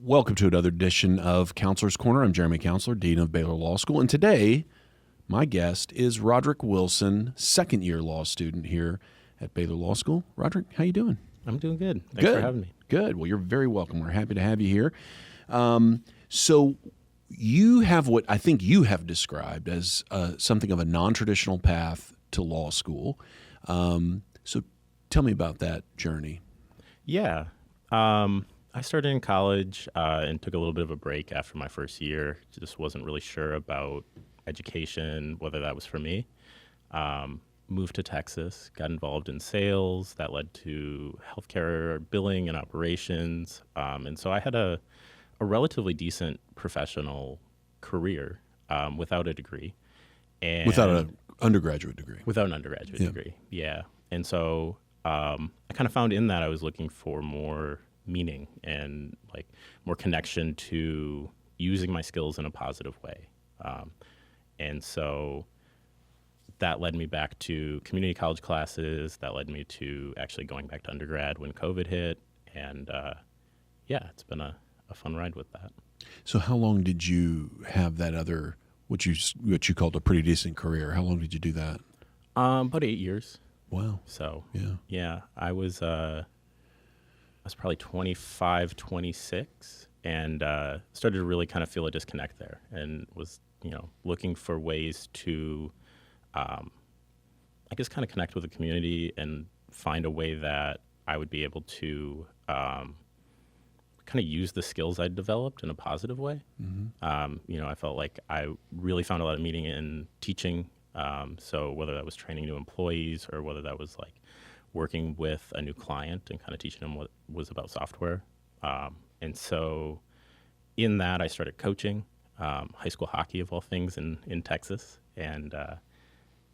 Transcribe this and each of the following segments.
Welcome to another edition of Counselor's Corner. I'm Jeremy Counseller, Dean of Baylor Law School, and today my guest is Roderick Wilson, second-year law student here at Baylor Law School. Roderick, how you doing? I'm doing good. Thanks for having me. Good. Well, you're very welcome. We're happy to have you here. So you have what I think you have described as something of a non-traditional path to law school. So tell me about that journey. Yeah. I started in college and took a little bit of a break after my first year. Just wasn't really sure about education, whether that was for me. Moved to Texas, got involved in sales. That led to healthcare billing and operations. And so I had a relatively decent professional career without a degree. And Without an undergraduate degree. Without an undergraduate degree, yeah. And so I kind of found in that I was looking for more meaning and like more connection to using my skills in a positive way. And so that led me back to community college classes. That led me to actually going back to undergrad when COVID hit. And it's been a fun ride with that. So how long did you have that other, what you called a pretty decent career? How long did you do that? About 8 years. Wow. So yeah, I was probably 25, 26, and started to really kind of feel a disconnect there, and was looking for ways to, I guess, kind of connect with the community and find a way that I would be able to kind of use the skills I'd developed in a positive way. Mm-hmm. I felt like I really found a lot of meaning in teaching. So whether that was training new employees or whether that was like working with a new client and kind of teaching them what was about software. And so in that, I started coaching high school hockey, of all things, in Texas. And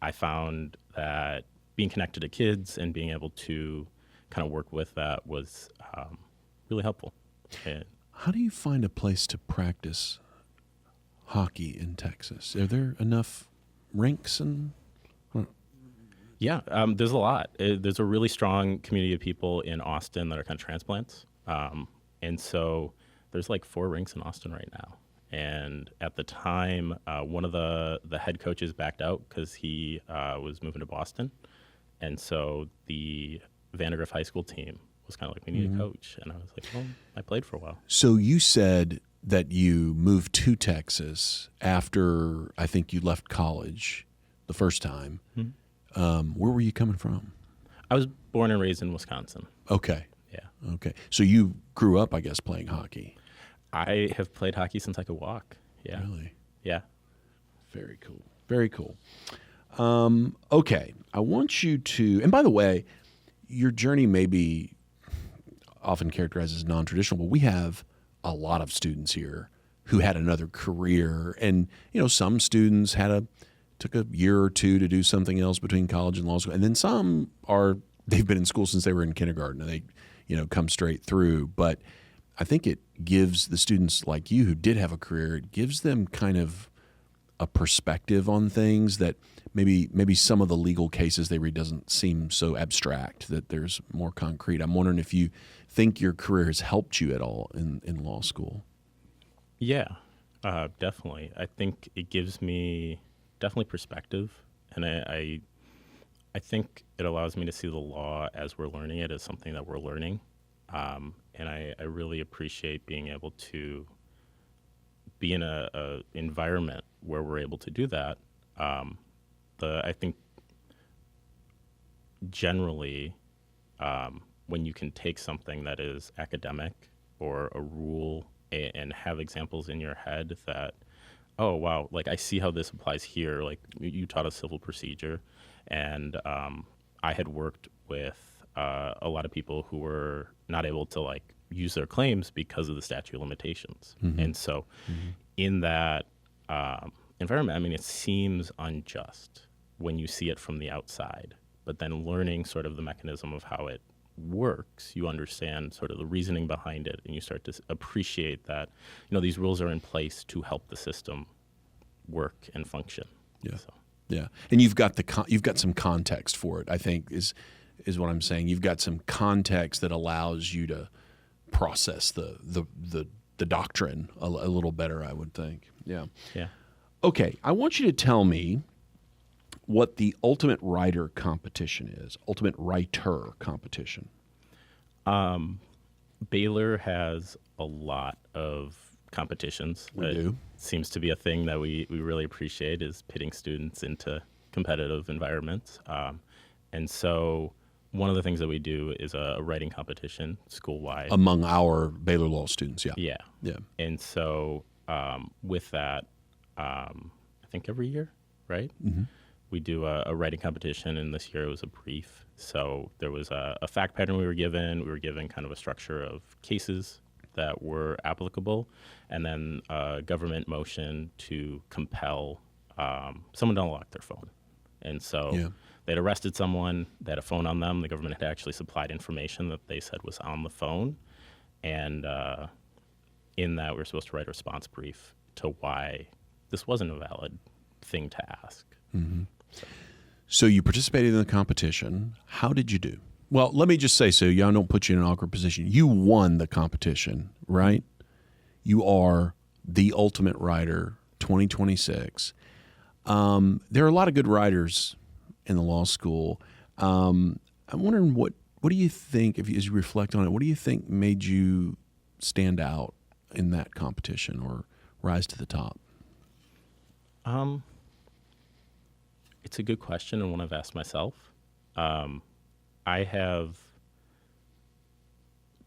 I found that being connected to kids and being able to kind of work with that was really helpful. And how do you find a place to practice hockey in Texas? Are there enough rinks and... Yeah, there's a lot. There's a really strong community of people in Austin that are kind of transplants. And so there's like 4 rinks in Austin right now. And at the time, one of the head coaches backed out because he was moving to Boston. And so the Vandergrift High School team was kind of like, we need a coach. And I was like, well, I played for a while. So you said that you moved to Texas after, I think you left college the first time. Mm-hmm. Where were you coming from? I was born and raised in Wisconsin. Okay. Yeah. Okay. So you grew up, I guess, playing hockey. I have played hockey since I could walk. Yeah. Really? Yeah. Very cool. Very cool. Okay. I want you to, and by the way, your journey may be often characterized as non-traditional, but we have a lot of students here who had another career. And, some students took a year or two to do something else between college and law school. And then some they've been in school since they were in kindergarten and they, come straight through. But I think it gives the students like you who did have a career, it gives them kind of a perspective on things that maybe some of the legal cases they read doesn't seem so abstract, that there's more concrete. I'm wondering if you think your career has helped you at all in law school. Yeah, definitely. I think it gives me definitely perspective, and I think it allows me to see the law as we're learning it as something that we're learning, and I really appreciate being able to be in a environment where we're able to do that. I think generally when you can take something that is academic or a rule and have examples in your head that, oh, wow, like I see how this applies here. Like you taught us civil procedure, and I had worked with a lot of people who were not able to like use their claims because of the statute of limitations. Mm-hmm. And so in that environment, I mean, it seems unjust when you see it from the outside, but then learning sort of the mechanism of how it works, you understand sort of the reasoning behind it, and you start to appreciate that, these rules are in place to help the system work and function. Yeah. So. Yeah. And you've got some context for it, I think is what I'm saying. You've got some context that allows you to process the the doctrine a little better, I would think. Yeah. Yeah. Okay, I want you to tell me what the Ultimate Writer competition is. Ultimate Writer competition. Baylor has a lot of competitions. We do. Seems to be a thing that we really appreciate, is pitting students into competitive environments. And so one of the things that we do is a writing competition school-wide. Among our Baylor Law students, yeah. Yeah. Yeah. And so with that, I think every year, right? Mm-hmm. We do a writing competition, and this year it was a brief. So there was a fact pattern we were given. We were given kind of a structure of cases that were applicable, and then a government motion to compel someone to unlock their phone. And so they'd arrested someone, they had a phone on them. The government had actually supplied information that they said was on the phone. And in that, we were supposed to write a response brief to why this wasn't a valid thing to ask. Mm-hmm. So you participated in the competition. How did you do? Well, let me just say, so y'all don't put you in an awkward position. You won the competition, right? You are the Ultimate Writer 2026. There are a lot of good writers in the law school. I'm wondering what do you think, as you reflect on it, what do you think made you stand out in that competition or rise to the top? It's a good question, and one I've asked myself. I have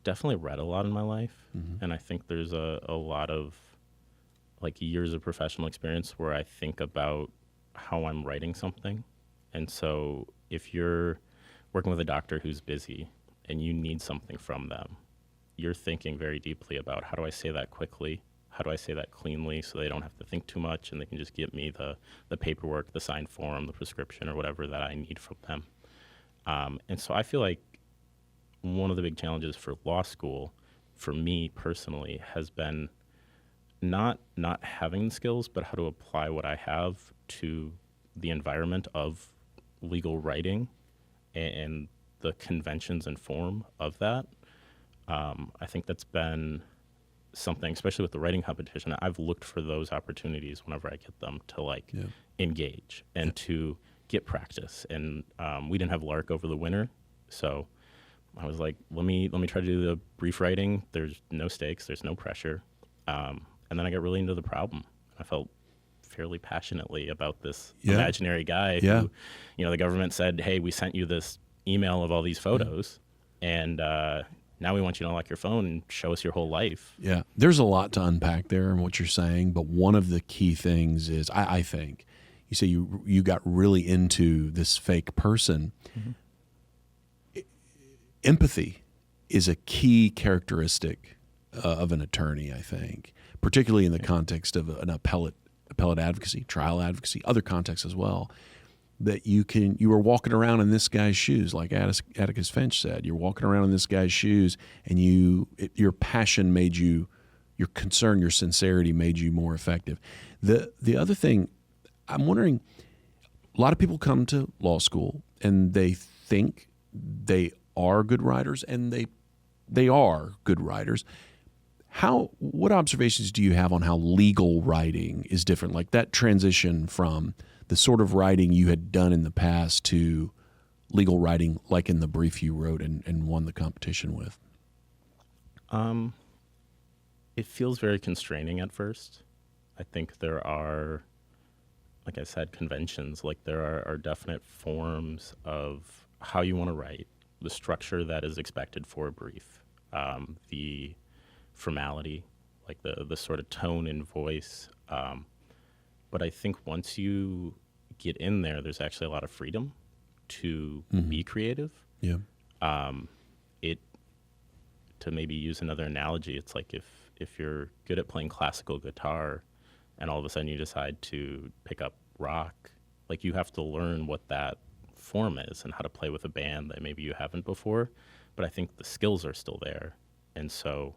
definitely read a lot in my life, and I think there's a lot of like years of professional experience where I think about how I'm writing something. And so if you're working with a doctor who's busy and you need something from them, you're thinking very deeply about, how do I say that quickly? How do I say that cleanly so they don't have to think too much and they can just give me the paperwork, the signed form, the prescription, or whatever that I need from them. And so I feel like one of the big challenges for law school, for me personally, has been not having the skills, but how to apply what I have to the environment of legal writing and the conventions and form of that. I think that's been something, especially with the writing competition, I've looked for those opportunities whenever I get them to engage and to get practice. And we didn't have LARC over the winter, so I was like, let me try to do the brief writing. There's no stakes, there's no pressure. And then I got really into the problem. I felt fairly passionately about this imaginary guy who, the government said, hey, we sent you this email of all these photos, and now we want you to unlock your phone and show us your whole life. Yeah, there's a lot to unpack there in what you're saying, but one of the key things is, I think, you say you got really into this fake person. Mm-hmm. Empathy is a key characteristic of an attorney, I think, particularly in the context of an appellate advocacy, trial advocacy, other contexts as well. That you were walking around in this guy's shoes, like Atticus Finch said. You're walking around in this guy's shoes, and your passion made you, your concern, your sincerity made you more effective. The other thing, I'm wondering, a lot of people come to law school and they think they are good writers, and they are good writers. What observations do you have on how legal writing is different? Like that transition from the sort of writing you had done in the past to legal writing, like in the brief you wrote and won the competition with? It feels very constraining at first. I think there are, like I said, conventions. Like there are definite forms of how you want to write, the structure that is expected for a brief, the formality, like the sort of tone and voice. But I think once you get in there, there's actually a lot of freedom to be creative. Yeah. To maybe use another analogy, it's like if you're good at playing classical guitar and all of a sudden you decide to pick up rock, like you have to learn what that form is and how to play with a band that maybe you haven't before. But I think the skills are still there. And so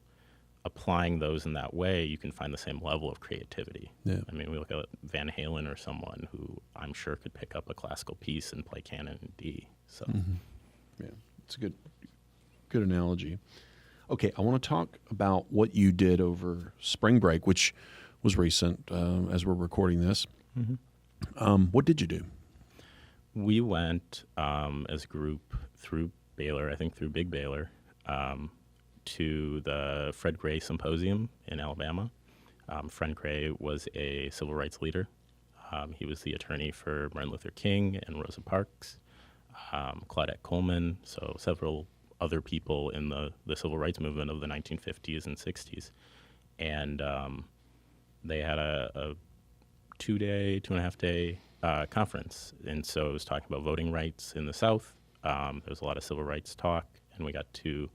applying those in that way, you can find the same level of creativity. Yeah. I mean, we look at Van Halen or someone who I'm sure could pick up a classical piece and play canon in D. So, yeah, it's a good analogy. Okay, I want to talk about what you did over spring break, which was recent as we're recording this. What did you do? We went as a group through Baylor, I think through Big Baylor, to the Fred Gray Symposium in Alabama. Fred Gray was a civil rights leader. He was the attorney for Martin Luther King and Rosa Parks, Claudette Coleman, so several other people in the civil rights movement of the 1950s and 60s. And they had a 2.5 day conference. And so it was talking about voting rights in the South. There was a lot of civil rights talk, and we got to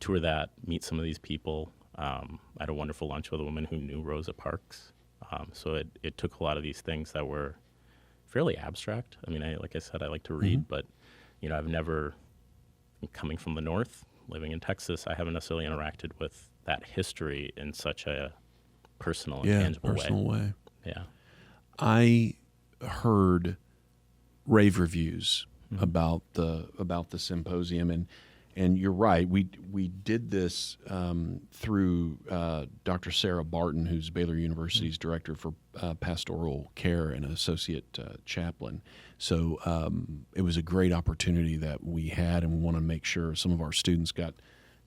tour that, meet some of these people. I had a wonderful lunch with a woman who knew Rosa Parks. So it took a lot of these things that were fairly abstract. I mean, like I said, I like to read, but I've never, coming from the North, living in Texas, I haven't necessarily interacted with that history in such a personal and tangible way. Yeah. I heard rave reviews about the symposium, and you're right. We did this through Dr. Sarah Barton, who's Baylor University's director for pastoral care and associate chaplain. So it was a great opportunity that we had, and we want to make sure some of our students got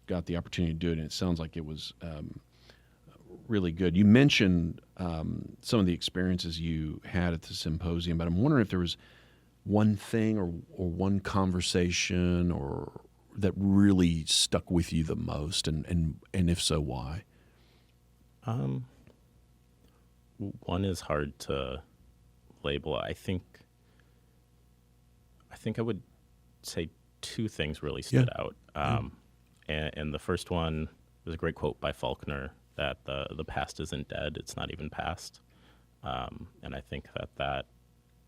the opportunity to do it. And it sounds like it was really good. You mentioned some of the experiences you had at the symposium, but I'm wondering if there was one thing or one conversation or that really stuck with you the most, and if so, why? One is hard to label. I think I would say two things really stood out. And the first one was a great quote by Faulkner that the past isn't dead, it's not even past. And I think that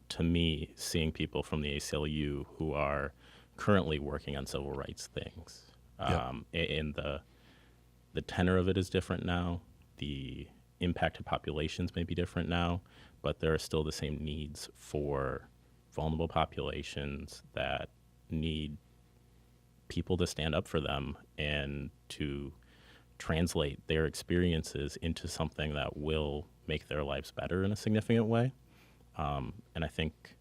to me, seeing people from the ACLU who are currently working on civil rights things, and the tenor of it is different now. The impacted populations may be different now, but there are still the same needs for vulnerable populations that need people to stand up for them and to translate their experiences into something that will make their lives better in a significant way. And I think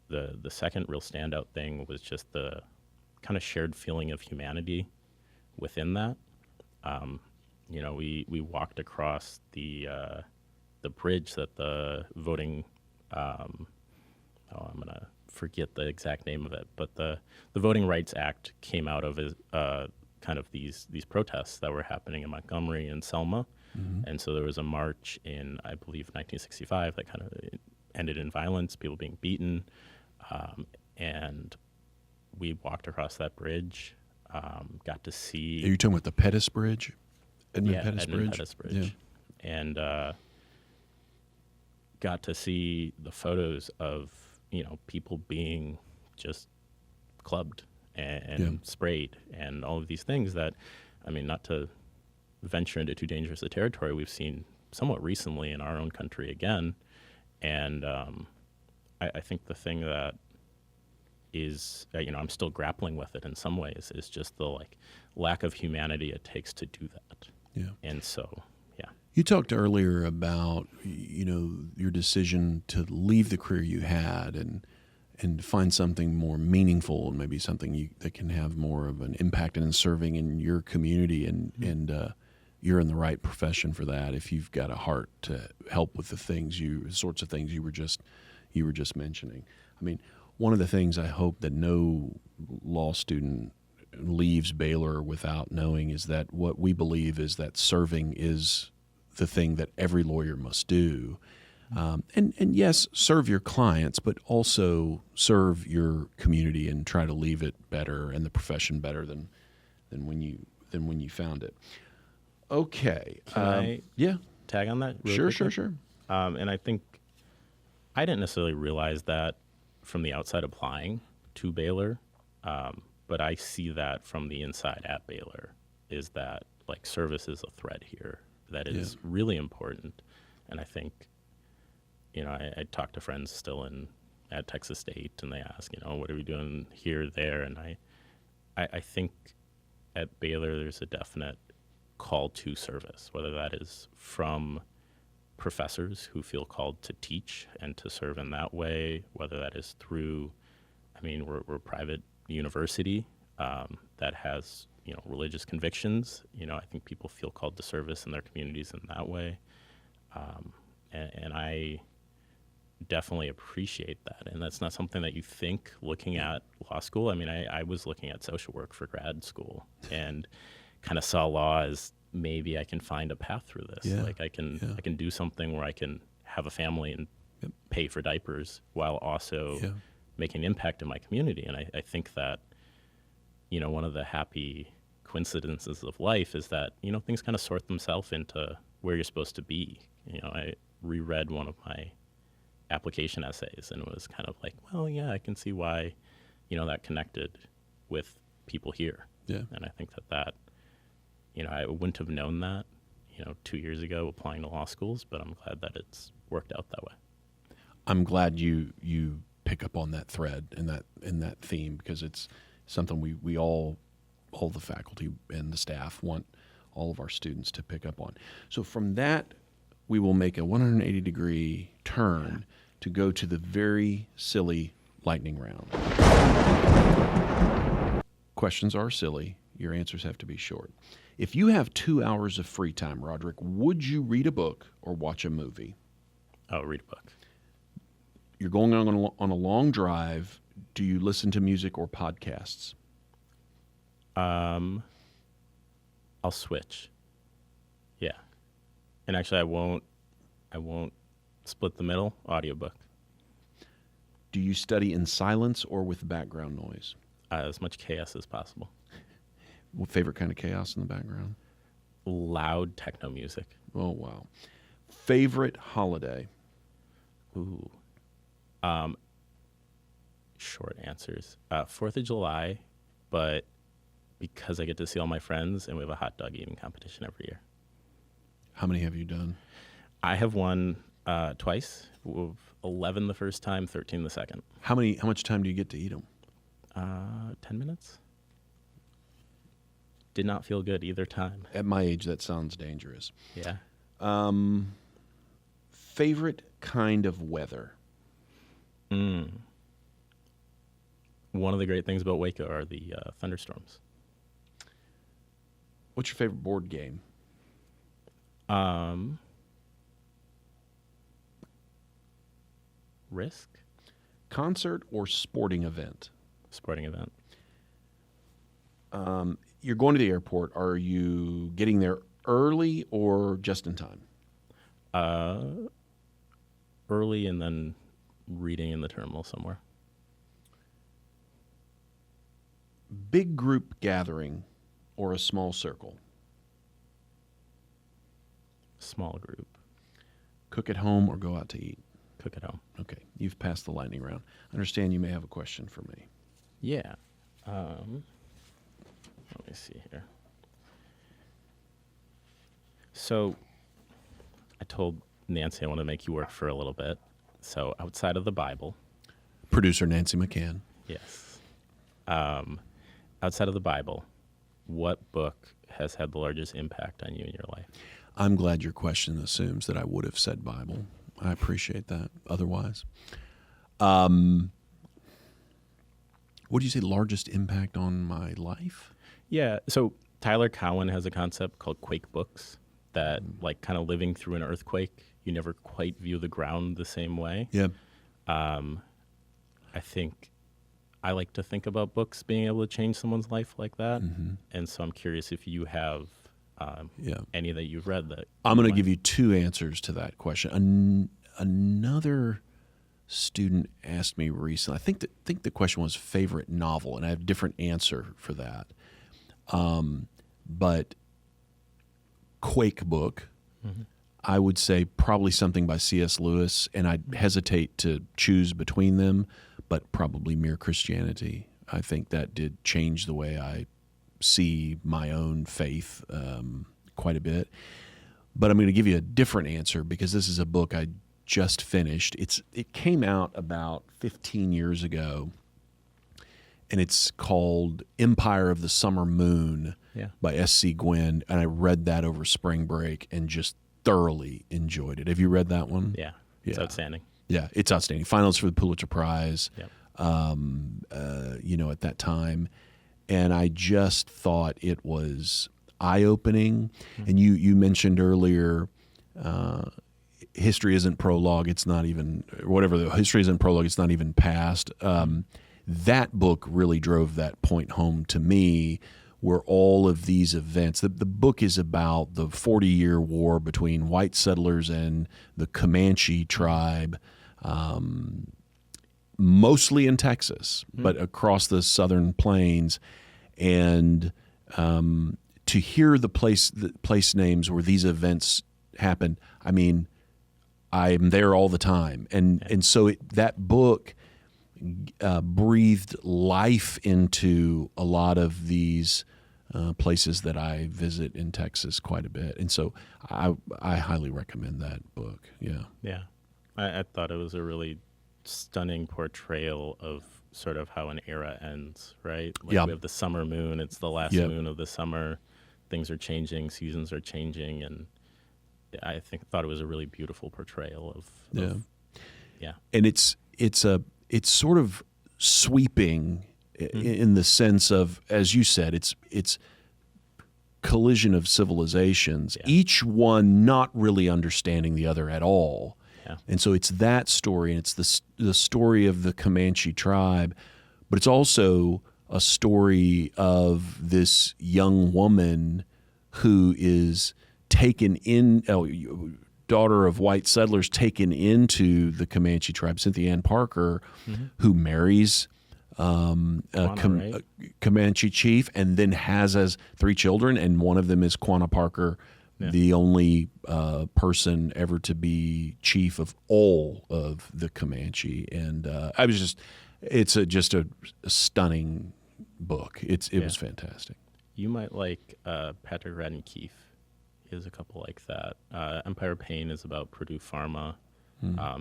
the second real standout thing was just the kind of shared feeling of humanity within that. We walked across the bridge that the voting, I'm going to forget the exact name of it, but the Voting Rights Act came out of kind of these protests that were happening in Montgomery and Selma. And so there was a march in, I believe, 1965 that kind of ended in violence, people being beaten. And we walked across that bridge, got to see... Are you talking about the Pettus Bridge? Edmund Pettus Bridge. Yeah. And got to see the photos of, people being just clubbed and sprayed and all of these things that, not to venture into too dangerous a territory, we've seen somewhat recently in our own country again. And I think the thing that is, I'm still grappling with it in some ways, is just the lack of humanity it takes to do that. Yeah. And so, You talked earlier about, your decision to leave the career you had and find something more meaningful and maybe something that can have more of an impact in serving in your community, and you're in the right profession for that if you've got a heart to help with the sorts of things you were just mentioning. One of the things I hope that no law student leaves Baylor without knowing is that what we believe is that serving is the thing that every lawyer must do. And yes, serve your clients, but also serve your community and try to leave it better and the profession better than when you found it. Okay. Can I tag on that? Sure. And I think I didn't necessarily realize that from the outside applying to Baylor, but I see that from the inside at Baylor, is that service is a thread here that is really important. And I think, I talk to friends still at Texas State, and they ask, what are we doing here, there? And I think at Baylor, there's a definite call to service, whether that is from professors who feel called to teach and to serve in that way, whether that is through, we're a private university that has, religious convictions. I think people feel called to service in their communities in that way. And I definitely appreciate that. And that's not something that you think looking at law school. I was looking at social work for grad school and kind of saw law as maybe I can find a path through this. Yeah. Like I can do something where I can have a family and pay for diapers while also making an impact in my community. And I think that, one of the happy coincidences of life is that, things kind of sort themselves into where you're supposed to be. I reread one of my application essays and it was kind of like, well, yeah, I can see why, that connected with people here. Yeah. And I think that, I wouldn't have known that, 2 years ago applying to law schools, but I'm glad that it's worked out that way. I'm glad you pick up on that thread and that theme, because it's something we all the faculty and the staff want all of our students to pick up on. So from that, we will make a 180-degree turn to go to the very silly lightning round. Questions are silly. Your answers have to be short. If you have 2 hours of free time, Roderick, would you read a book or watch a movie? Oh, read a book. You're going on a long drive. Do you listen to music or podcasts? I'll switch. Yeah. And actually I won't split the middle. Audiobook. Do you study in silence or with background noise? As much chaos as possible. What favorite kind of chaos in the background? Loud techno music. Oh, wow. Favorite holiday? Ooh. Short answers. 4th of July, but because I get to see all my friends and we have a hot dog eating competition every year. How many have you done? I have won twice. 11 the first time, 13 the second. How much time do you get to eat them? 10 minutes. Did not feel good either time. At my age, that sounds dangerous. Yeah. Favorite kind of weather? One of the great things about Waco are the thunderstorms. What's your favorite board game? Risk? Concert or sporting event? Sporting event. You're going to the airport. Are you getting there early or just in time? Early and then reading in the terminal somewhere. Big group gathering or a small circle? Small group. Cook at home or go out to eat? Cook at home. Okay, you've passed the lightning round. I understand you may have a question for me. Yeah. Let me see here. So I told Nancy I want to make you work for a little bit. So outside of the Bible. Producer Nancy McCann. Yes. Outside of the Bible, what book has had the largest impact on you in your life? I'm glad your question assumes that I would have said Bible. I appreciate that. Otherwise, what do you say, largest impact on my life? Yeah. So Tyler Cowen has a concept called quake books that, like, kind of living through an earthquake, you never quite view the ground the same way. Yeah. I think I like to think about books being able to change someone's life like that. Mm-hmm. And so I'm curious if you have any that you've read that. I'm going to give you two answers to that question. Another student asked me recently, I think the question was favorite novel, and I have a different answer for that. But Quake book, mm-hmm. I would say probably something by C.S. Lewis, and I'd hesitate to choose between them, but probably Mere Christianity. I think that did change the way I see my own faith quite a bit. But I'm going to give you a different answer because this is a book I just finished. It came out about 15 years ago, and it's called Empire of the Summer Moon Yeah. by S.C. Gwynn, and I read that over spring break and just thoroughly enjoyed it. Have you read that one? Yeah. It's outstanding. Yeah, it's outstanding. Finals for the Pulitzer Prize, Yep. at that time. And I just thought it was eye-opening. And you mentioned earlier, history isn't prologue. It's not even, whatever, the history isn't prologue. It's not even past. That book really drove that point home to me, where all of these events, the book is about the 40-year war between white settlers and the Comanche tribe, mostly in Texas, but across the southern plains. And to hear the place names where these events happened, I mean, I'm there all the time. And so that book breathed life into a lot of these places that I visit in Texas quite a bit. And so I highly recommend that book. Yeah. Yeah. I thought it was a really stunning portrayal of sort of how an era ends, right? Like Yeah. We have the summer moon. It's the last moon of the summer. Things are changing. Seasons are changing. And I thought it was a really beautiful portrayal of And it's sort of sweeping in the sense of, as you said, it's collision of civilizations, each one not really understanding the other at all. Yeah. And so it's that story, and it's the story of the Comanche tribe, but it's also a story of this young woman who is taken in, daughter of white settlers taken into the Comanche tribe, Cynthia Ann Parker, who marries a Comanche chief and then has 3 children, and one of them is Quanah Parker, the only person ever to be chief of all of the Comanche. And it's just a stunning book. It was fantastic. You might like Patrick Radden Keefe. He has a couple like that. Empire Pain is about Purdue Pharma.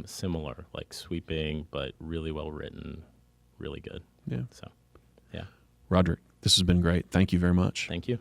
Similar, like sweeping, but really well written, really good. Yeah. So, yeah. Roderick, this has been great. Thank you very much. Thank you.